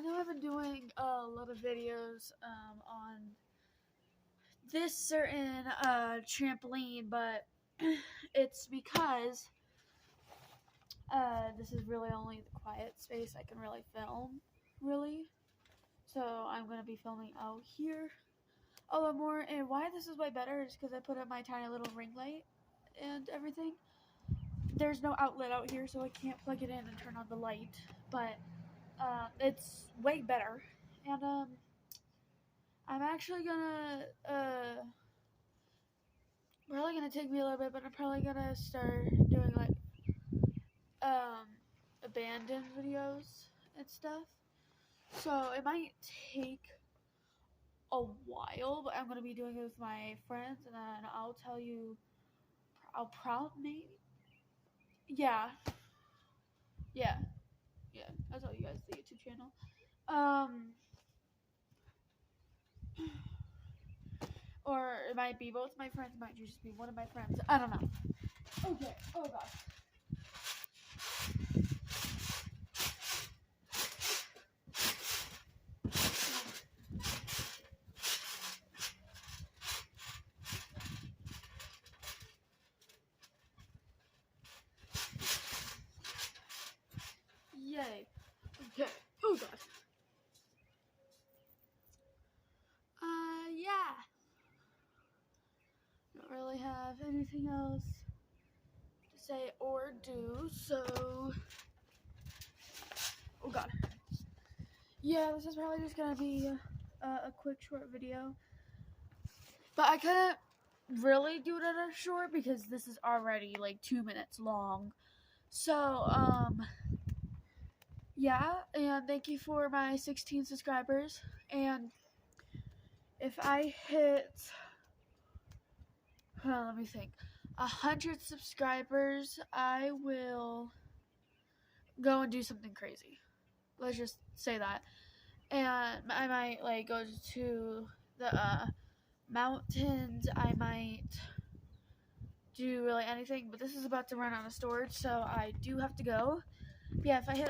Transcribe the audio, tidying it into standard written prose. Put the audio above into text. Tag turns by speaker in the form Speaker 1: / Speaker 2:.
Speaker 1: know I've been doing a lot of videos on this certain trampoline, but it's because this is really only the quiet space I can really film, really. So I'm going to be filming out here a lot more, and why this is way better is because I put up my tiny little ring light and everything. There's no outlet out here, so I can't plug it in and turn on the light, but it's way better. And I'm actually gonna probably gonna take me a little bit, but I'm probably gonna start doing like abandoned videos and stuff. So it might take a while, but I'm gonna be doing it with my friends, and then I'll tell you. I'll maybe. Yeah. I'll tell you guys the YouTube channel. Or it might be both my friends, it might just be one of my friends. I don't know. Okay. Oh gosh. Yay. Okay. Oh gosh. Yeah. Don't really have anything else to say or do, so. Oh god. Yeah, this is probably just gonna be a quick short video. But I couldn't really do it at a short because this is already like 2 minutes long. So, yeah, and thank you for my 16 subscribers. And if I hit, let me think, 100 subscribers, I will go and do something crazy. Let's just say that. And I might like go to the mountains. I might do really anything, but this is about to run out of storage, so I do have to go. Yeah, if I hit